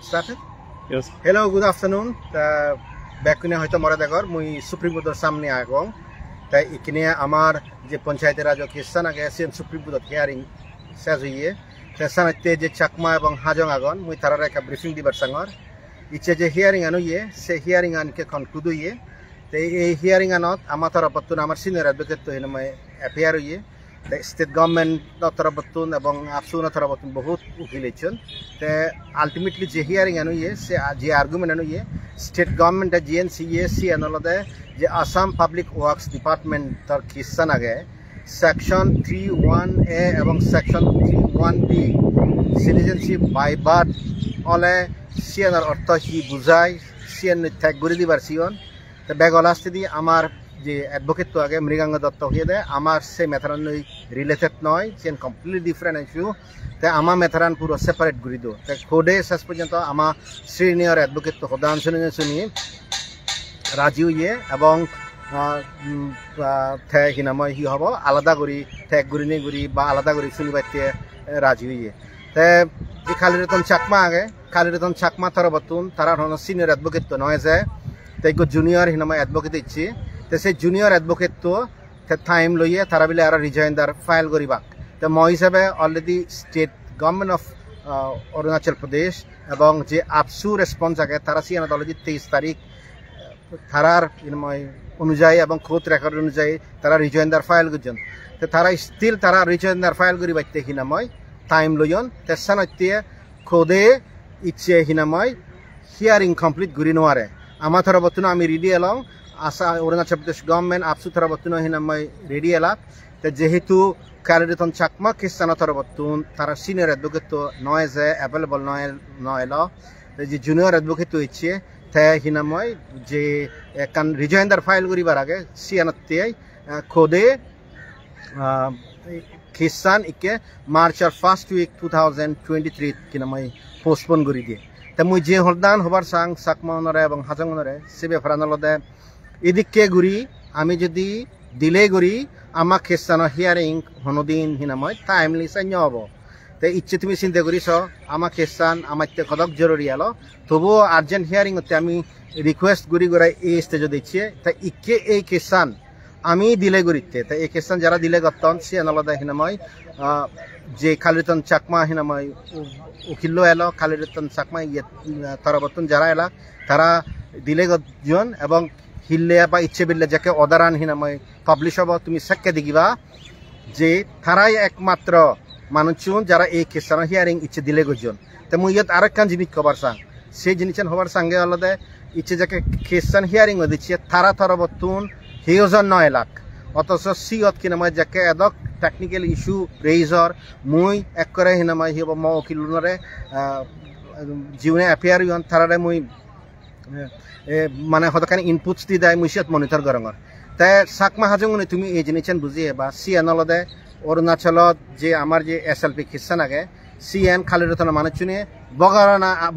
Started? Yes. Hello, good afternoon. Back in hoyto mora degor mui Supreme Court samne agong. Tai ikine amar je panchayat raj kessan age sen Supreme Court hearing শেষ হইয়ে তেসানতে যে চাকমা এবং হাজং আগন মুই তারার একটা briefing দিবার সাঙ্গর ইচ্ছে যে হিয়ারিং আনো ইয়ে সে হিয়ারিং আনকে কনক্লুড হইয়ে তে এই হিয়ারিং আনত আমার তরফতুন আমার সিনিয়র অ্যাডভোকেট তো হিনময় অ্যাপিয়ার হইয়ে তে স্টেট গভর্নমেন্ট তরফতুন এবং আফসুন তরফতুন বহুত উকিল হইছেন তে আলটিমেটলি যে হিয়ারিং আনো ইয়ে সে যে আর্গুমেন্ট আনো ইয়ে স্টেট গভর্নমেন্ট জিএনসি সি আনলদে যে আসাম পাবলিক ওয়ার্কস ডিপার্টমেন্ট তার কিসান আগে Section 3(1)A এবং Section 3(1)B citizenship by birth ole sianar ortho hi bujai sian tag guri dibar sion te begolasti di amar je advocate to age mriganga dotto hoye de amar se metharan noi related noy sian completely different issue te ama metharan puro separate guri do te khode sas porjonto ama senior advocate to hodan suni রাজিও ইয়ে এবং হিনাময় হি হব আলাদা করি ঠেক গুড়ি নে গুড়ি বা আলাদা করি শুনিবাইতে রাজি হইয়ে তে যে খালিরতন চাকমা আগে খালিরতন চাকমা তরফতুন তারা হন সিনিয়র অ্যাডভোকেট তো নয় যে তাই জুনিয়র হিনাময় অ্যাডভোকেট ইচ্ছি তো সেই জুনিয়র অ্যাডভোকেট তো টাইম লইয়ে তারা বিলে আর রিজয়েন্ডার ফাইল করিবাক তো মই হিসাবে already state government of Arunachal Pradesh এবং যে আপসু রেসপন্স আগে তারা সিয়ানা অলরেডি 23 তারিখ তারার অনুযায়ী এবং খোদ রেকর্ড অনুযায়ী তারা রিজয়েন্ডার ফাইল করছেন তো তারা স্টিল তারা রিজয়েন্ডার ফাইল করি বাইতে হিনাময় টাইম লইন তেসানতে খোদে ইচ্ছে হিনাময় হিয়ারিং কমপ্লিট করি নোয়ারে আমার তরফতুন আমি রেডি এলাম আসা অরুণাচল প্রদেশ গভর্নমেন্ট আপসু তরফতুন হিনাময় রেডি এলাক তো যেহেতু কালিরতন চাকমা কিস্তান তরফতুন তারা সিনিয়র অ্যাডভোকেট তো নয় যে অ্যাভেলেবল নয় যে জুনিয়র অ্যাডভোকেট তো ইচ্ছে হিনাময় যে কান রিজয়েন্ডার ফাইল করিবার আগে সিয়ানতে খোদে খিসান ইকে মার্চের ফার্স্ট উইক 2023 কিনাময় পোস্টপোন করি দিয়ে তা মুই যে হরদান হবার সাং সাকমানরে এবং হাজংনরে সিবে ফরানলদে এদিকে ঘুরি আমি যদি দিলে ঘুরি আমা খিসান হিয়ারিং হনদিন হিনাময় টাইমলি সাইন্য হব তে ইচ্ছে তুমি চিন্তা করিস আমার কেসান আমার কদক জরুরি আলো তবুও আর্জেন্ট হিয়ারিং হতে আমি রিকোয়েস্ট করি গড়াই এই স্টেজে দিচ্ছি তা ইকে এই কেসান আমি দিলে গড়িতে তা এই কেসান যারা দিলে গতন সে আলাদা হিনাময় যে খালিরতন চাকমা হিনাময় উকিল এলো খালিরতন চাকমা তরবতন যারা এলা তারা দিলে গজন এবং হিললে বা ইচ্ছে বিললে যাকে অদারান হিনাময় পাবলিশ হব তুমি সাক্ষ্য দিবা যে তারাই একমাত্র মানুষজন যারা এই কেসান হিয়ারিং ইচ্ছে দিলে গজন তো মুই ইয়াত আরেকখান জিনিস কবার সাং সেই জিনিসেন হবার সঙ্গে আলাদা ইচ্ছে যাকে কেসান হিয়ারিং দিচ্ছে তারা তরবতুন হিওজন 9 লাখ অথচ সিয়ত কিনাময় যাকে এদক টেকনিক্যাল ইস্যু রেইজর মুই এক করে হিনাময় হিব ম উকিলনরে জীবনে অ্যাপিয়ার ইন তারারে মুই মানে হতখানি ইনপুটস দি দেয় মুই সিয়ত মনিটর গরঙর তাই সাকমা হাজং তুমি এই জিনিসেন বুঝিয়ে বা সিয়ান আলাদা অরুণাচলত যে আমার যে এসএলপি খিসান আগে সিএন খালিরতন মানুষজনে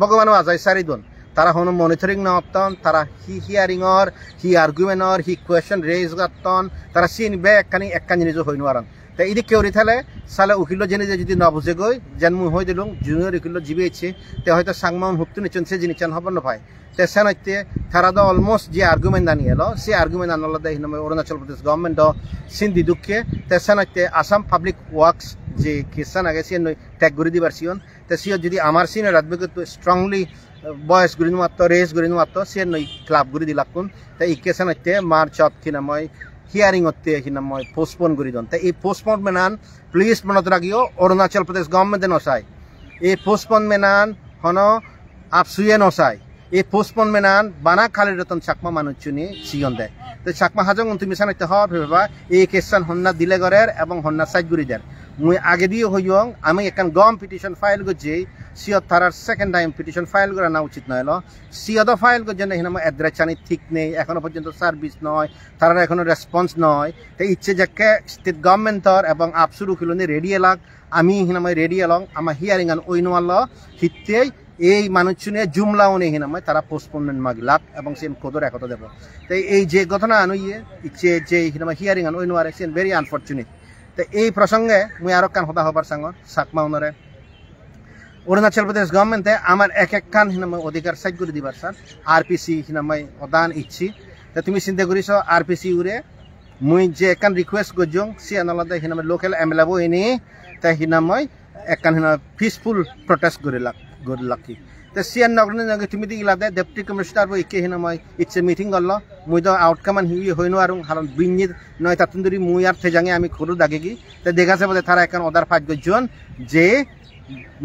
ভগবানও আজাই সারিদন তারা হন মনিটরিং নতন তারা হিয়ারিংর হি আর্গুমেন্টর হি কোয়েশন রেজ করতন তারা সিন বে একখানি জিনিস হই নারান তাই এদিক কেউ থালে সালে উকিল জিনিস যদি না বুঝে গই যেন মুই হয়ে দিলুম জুনিয়র উকিল জিবে ইচ্ছে তে হয়তো সাংমান হুক্তি নিচ্ছেন সে জিনিস হব না ভাই তে সেনাইতে তারা তো অলমোস্ট যে আর্গুমেন্ট আনি এলো সে আর্গুমেন্ট আনলাদা হিনাময় অরুণাচল প্রদেশ গভর্নমেন্ট সিন্ধি দুঃখে তে সেনাইতে আসাম পাবলিক ওয়ার্কস যে কিসান আগে সে ট্যাগ করে দিবার সিয়ন তে সিও যদি আমার সিনিয়র অ্যাডভোকেট স্ট্রংলি বয়স গুরি মাত্র রেস গুরি মাত্র সে নই ক্লাব গুরি দিলাকুন তে এই কেসানইতে মার্চত কিনাময় হিয়ারিং হতে হিনাময় পোস্টপোন করি দন তে এই পোস্টপোনমেন্ট আন প্লিজ মনত রাখিও অরুণাচল প্রদেশ গভর্নমেন্ট নসাই এই পোস্টপোনমেন্ট আন হন আপসুয়ে নসাই এই পোস্টপোনমেন্ট আন বানা খালিরতন চাকমা মানুষজনী সিয়ন দেয় তো চাকমা হাজং তুমি সানাইতে হওয়া ভেবা এই কেসান হন্না দিলে গড়ের এবং হন্না সাইড গুরি দেন মুই আগে দিয়ে হইয়ং আমি এখান গম পিটিশন ফাইল করছি সিয়ত তারার সেকেন্ড টাইম পিটিশন ফাইল করা না উচিত নয় সিয়ত ফাইল করছেন হিনামা অ্যাড্রেস চানি ঠিক নেই এখনো পর্যন্ত সার্ভিস নয় তারা এখনো রেসপন্স নয় তো ইচ্ছে যাকে স্টেট গভর্নমেন্টর এবং আপসুর উকিলনি রেডি এলাক আমি হিনামাই রেডি এলং আমার হিয়ারিং আন ওই নোয়াল হিতেই এই মানুষজনে জুমলাও নেই হিনামাই তারা পোস্টপোনমেন্ট মাগলাক এবং সে কোদর একত দেব তো এই যে ঘটনা আনুইয়ে ইচ্ছে যে হিনামা হিয়ারিং আন ওই নোয়ারে সে ভেরি আনফর্চুনেট তো এই প্রসঙ্গে মুই আরো কান হতা হবার সাঙ্গ সাকমা উনরে অরুণাচল প্রদেশ গভর্নমেন্টে আমার এক কান হিনাময় অধিকার সাইড করে দিবার স্যার আরপিসি হিনাময় অদান ইচ্ছি তা তুমি চিন্তা করিস আরপিসি উরে মুই যে একান রিকোয়েস্ট করছং সি আনালাদা হিনাময় লোকাল এমএলএ এনে তাই হিনাময় একান হিনা পিসফুল প্রটেস্ট করে লাকি তা সিয়ান নগরনে নগে তুমি দিলা দে ডেপুটি কমিশনার বই কে হিনাময় ইচ্ছে মিটিং করল মুই তো আউটকামান হিউই হইনো আর কারণ বিঞ্জিত নয় তাতুন্দরি মুই আর থেজাঙে আমি খুরু দাগেগি তা দেখা যাবে তারা একান অদার ফাইট করছন যে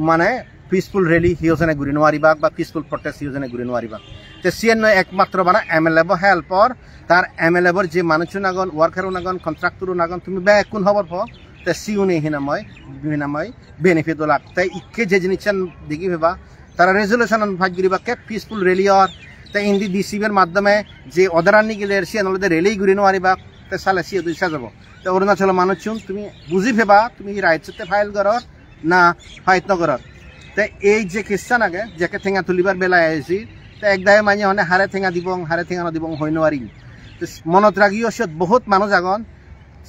মানে পিসফুল রেলি হিওজনে ঘুরি নোৱাৰিবাক বা পিসফুল প্ৰটেষ্ট হিওজনে ঘুৰি নোৱাৰিবাক তে সিএন নয় একমাত্র বানা এমএলএ হেল্পর তার এমএলএর যে মানুষ নাগন ওয়ার্কার নাগন কন্ট্রাক্টর নাগন তুমি বে কোন খবর প তে সিউনে হিনাময় বেনিফিট লাগ তাই ইকে যে জিনিসন দেখি ভেবা তারা রেজুলেশন ফাইট করিবাকে পিসফুল রেলি আর তাই ইন্দি ডিসিবির মাধ্যমে যে অদারানি গেলে সিএন হলে রেলি ঘুরি নোৱাৰিবাক তে সালে সিও দুইসা যাব তে অরুণাচল মানুষ তুমি বুঝি ভেবা তুমি রাইটসতে ফাইল করর না ফাইট নগরর তে এই যে খ্রিস্টান আগে যাকে ঠেঙা তুলিবার বেলায় আইছি তে একদায় মানে হনে হারে ঠেঙা দিবং হই নোৱাৰি মনত রাখিও সে বহুত মানুষ আগন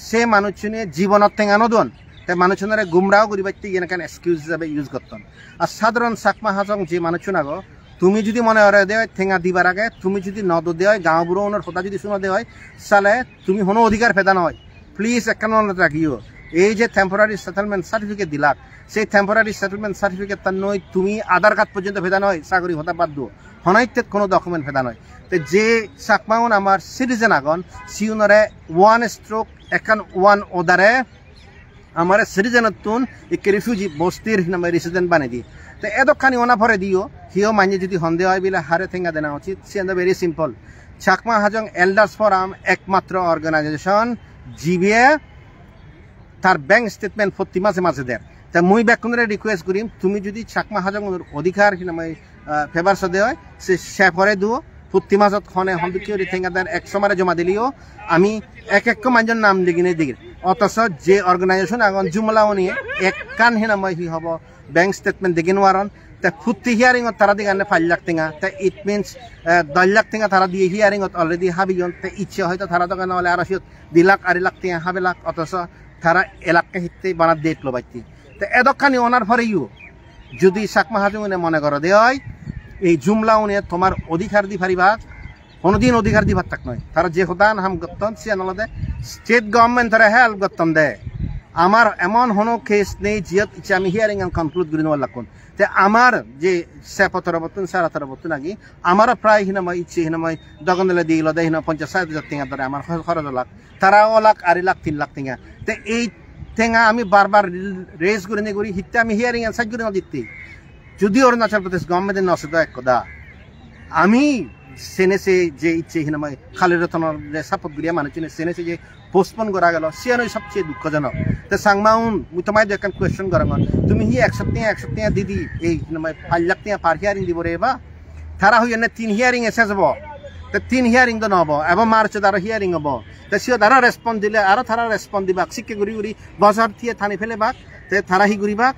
সে মানুষজনে জীবনত ঠেঙা নদন তে মানুষজনে গুমরাও করিবাইতে এনেকান এক্সকিউজ হিসাবে ইউজ করতেন আর সাধারণ চাকমা হাজং যে মানুষজন আগ তুমি যদি মনে হরে দেয় ঠেঙা দিবার আগে তুমি যদি নদ দেয় গাঁও বুড়োর কথা যদি শুনো দেয় চালে তুমি কোনো অধিকার ফেদা নয় প্লিজ একখান মনত রাখিও এই যে টেম্পোরারি সেটেলমেন্ট সার্টিফিকেট দিলাক সেই টেম্পোরারি সেটেলমেন্ট সার্টিফিকেট তার নয় তুমি আধার কার্ড পর্যন্ত ভেদা নয় চাকরি হতা বাদ দো হনাইতে কোনো ডকুমেন্ট ভেদা নয় তো যে চাকমাউন আমার সিটিজেন আগন সিউনরে ওয়ান স্ট্রোক একান ওয়ান ওদারে আমার সিটিজেনতুন এক রিফিউজি বস্তির নামে রেসিডেন্ট বানাই দি তো এদখানি ওনা ভরে দিও হিও মাইনে যদি সন্দেহ হয় বিলে হারে ঠেঙ্গা দেনা উচিত see very simple Chakma Hajong elders forum একমাত্র অর্গানাইজেশন জিবিএ তার ব্যাংক স্টেটমেন্ট প্রতি মাসে মাসে দেয় তা মুই ব্যাকুনরে রিকোয়েস্ট করিম তুমি যদি চাকমা হাজং অধিকার ফেভার সদে হয় সে শেফরে দিও প্রতি মাসত খনে হম্বিকি ঠেঙ্গা দেন 100 মারে জমা দিলিও আমি এক মানুষের নাম লিখিনে দিগির অথচ যে অর্গানাইজেশন আগন জুমলাও নিয়ে এক কান হিনাময় হি হব ব্যাংক স্টেটমেন্ট দেখি নোয়ারন তা ফুটি হিয়ারিং তারা দিকে 5 লাখ টেঙা তা ইট মিনস 10 লাখ টেঙা তারা দিয়ে হিয়ারিং অলরেডি হাবিজন তা ইচ্ছে হয়তো তারা দোকান হলে আর 2 লাখ 2.5 লাখ টেঙা হাবে লাখ অথচ তারা এলাকা হিতে বানার ডেট লবাইতি তা এদখানি ওনার ভরেইও যদি চাকমা হাজুনে মনে করো দেয় এই জুমলা উনি তোমার অধিকার দি পারিবা কোনোদিন অধিকার দিবার তাক নয় তারা যে হতান হাম গত্তন সে নলদে স্টেট গভর্নমেন্ট তারা হেল্প গত্তন দে আমার এমন হনো কেস নেই জিয়ত ইচ্ছা আমি হিয়ারিং কনক্লুড করি নেওয়ার লাগুন তে আমার যে সেপতর বতুন সারাতর বতুন আগি আমারও প্রায় হিনাময় ইচ্ছে হিনাময় দগন দিলে দিয়ে লদে হিনা 50,000 টেঙা ধরে আমার খরচ লাখ তারা 1 লাখ 2 লাখ 3 লাখ টেঙা তে এই টেঙা আমি বারবার রেজ করে নে করি হিতে আমি হিয়ারিং সাইড করে দিতে যদি অরুণাচল প্রদেশ গভর্নমেন্টের নসদ এক কথা আমি সেনেসে যে ইচ্ছে হিনাময় খালি রতনের সাপোর্ট করিয়া মানুষজনে সেনেসে যে পোস্টপোন করা গেল সিয়ানোই সবচেয়ে দুঃখজনক তো সাংমাউন মুই তোমায় যে একটা কোয়েশ্চন করাম তুমি হি 1 সপ্তাহ দিদি এই হিনাময় 5 লাখ টাকা পার হিয়ারিং দিব রে বা তারা হই না 3 হিয়ারিং এসে যাব তো 3 হিয়ারিং তো নহব এবং মার্চ তারা হিয়ারিং হব তো সিও তারা রেসপন্স দিলে আর তারা রেসপন্স দিবাক শিক্ষে ঘুরি ঘুরি বজার থিয়ে থানি ফেলে বাক তে তারা হি ঘুরিবাক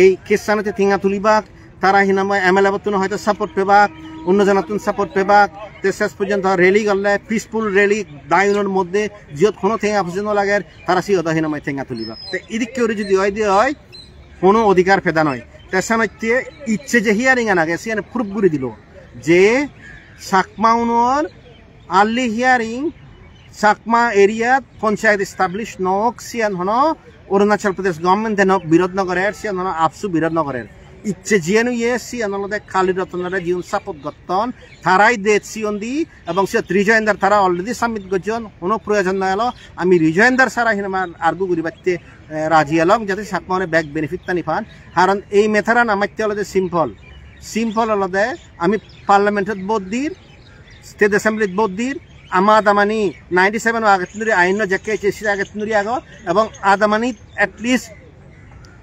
এই কেসানতে ঠেঙা তুলিবাক তারা হিনাময় এমএলএ বতুন হয়তো সাপোর্ট পেবাক অন্য জনতুন সাপোর্ট পেবাক তে শেষ পর্যন্ত রেলি গলে পিসফুল রেলি দায়নের মধ্যে জিয়ত কোনো ঠেঙা ফুসে লাগে তারা সিও হিনাময় ঠেঙা তুলিবাক তো এদিক কেউ যদি হয় দিয়ে হয় কোনো অধিকার ফেদা নয় তেসানতে ইচ্ছে যে হিয়ারিং আনাগে সিয়ানে প্রুফ করে দিল যে চাকমাউনের আর্লি হিয়ারিং চাকমা এরিয়াত পঞ্চায়েত এস্টাবলিশ নক সিয়ান হন অরুণাচল প্রদেশ গভর্নমেন্ট বিরোধ নগরের সিয়ান হন আপসু বিরোধ নগরের ইচ্ছে জিয়ানো ইয়ে সিয়ান খালি রতনরে জীবন সাপোর্ট গতন তারাই ডেট সিয়ন দি এবং সে রিজয়েন্দার তারা অলরেডি সাবমিট করছেন কোনো প্রয়োজন না এলো আমি রিজয়েন্দার সারা হিনামা আর্গু করি বাড়তে রাজি এলাম যাতে চাকমাউনে ব্যাক বেনিফিট টানি পান কারণ এই মেথারান আমারতে হলো সিম্পল হলো আমি পার্লামেন্টত ভোট দির স্টেট অ্যাসেম্বলিত ভোট দির আমাদামানি 97 আগত নুরি আইন যাকে চেষ্টা আগত নুরি আগ এবং আদামানি এটলিস্ট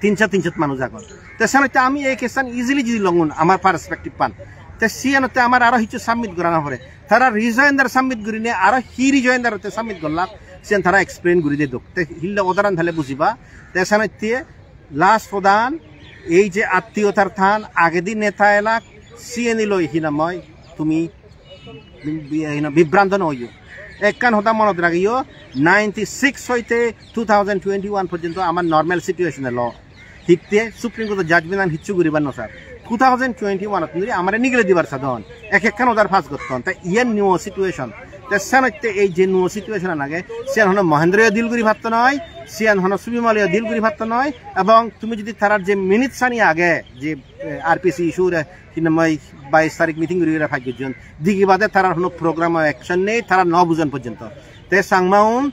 300 মানুষ আগত তেসানতে আমি এই কেসান ইজিলি যদি লঙ্গুন আমার পার্সপেক্টিভ পান তে সিয়ানতে আমার আরো কিছু সাবমিট করানো পরে তারা রিজয়েন্দার সাবমিট করি নে আরো হি রিজয়েন্দারতে সাবমিট করলাক সিয়ান তারা এক্সপ্লেন করে দিয়ে দোক তে হিল্লা উদাহরণ ধালে বুঝিবা তেসানতে লাস্ট প্রধান এই যে আত্মীয়তার থান আগে দিন নেতা এলাক সিএনি লই হিনাময় তুমি বিভ্রান্ত নইও একখান হতা মনত রাখিও 96 হইতে 2021 পর্যন্ত আমার নর্মাল সিচুয়েশনে ল হিকতে সুপ্রিম কোর্টের জাজমেন্ট আন হিচ্ছু করিবার নসার 2021 আমার নিগলে দিবার সাধন এক একখান ওদার ফাঁস করতেন তাই ইয়ার নিউ সিচুয়েশন সেনতে এই যে নিউ সিচুয়েশন আগে সিয়ান হন মহেন্দ্রীয় দিলগুড়ি ভাবত নয় সিয়ান হন সুবিমলীয় দিলগুড়ি ভাবত নয় এবং তুমি যদি তারার যে মিনিট সানি আগে যে আরপিসি ইস্যুর 22 তারিখ মিটিং করি ফাইজন দিকে বাদে তারার হন প্রোগ্রাম অ্যাকশন নেই তারা ন বুঝন পর্যন্ত তে সাংমাউন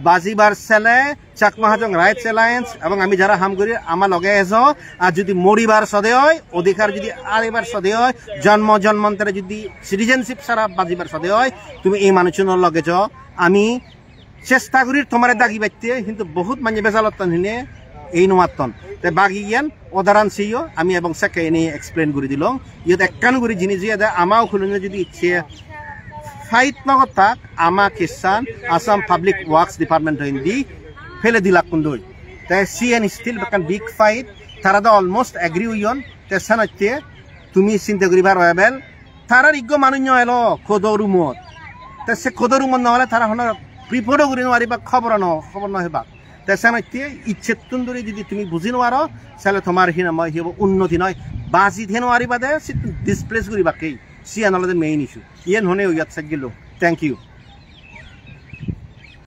বাজিবার সেলে চাকমা হাজং রাইটস এলায়েন্স এবং আমি যারা হাম করি আমার লগে এস আর যদি মরিবার সদে হয় অধিকার যদি আরেবার সদে হয় জন্ম জন্মান্তরে যদি সিটিজেনশিপ সারা বাজিবার সদে হয় তুমি এই মানুষজনের লগে যাও আমি চেষ্টা করি তোমার দাগি বাইতে কিন্তু বহুত মানে বেজালতন হিনে এই নোয়াতন তাই বাগি জ্ঞান অদারান সিও আমি এবং সেকে এনে এক্সপ্লেন করে দিলাম ইয়ত একখান করে জিনিস দিয়ে আমাও খুলুনে যদি ইচ্ছে ফাইট নগতা আমা Kisan Assam public works department Hindi ফেলে দিলাক কুন্দই তাই সিএন স্টিল বেকান বিগ ফাইট তারা তো অলমোস্ট এগ্রি উইয়ন তে সানাইতে তুমি চিন্তা করিবার ওয়েবেল তারার ইগ্য মানুষ এলো খোদর রুমত তে সে খোদর রুমত নহলে তারা হন প্রিপোর্টও করি নোৱাৰিবা খবৰ নহবা তে সানাইতে ইচ্ছে তুন্দুৰি যদি তুমি বুঝি নোৱাৰো তাহলে তোমাৰ হিনাময় হিব উন্নতি নয় বাজি ধে নোৱাৰিবা দে ডিসপ্লেস করিবা কেই সিএন হলে মেইন ইস্যু ইয়েন হনে ইয়াত সাজিলো থ্যাংক ইউ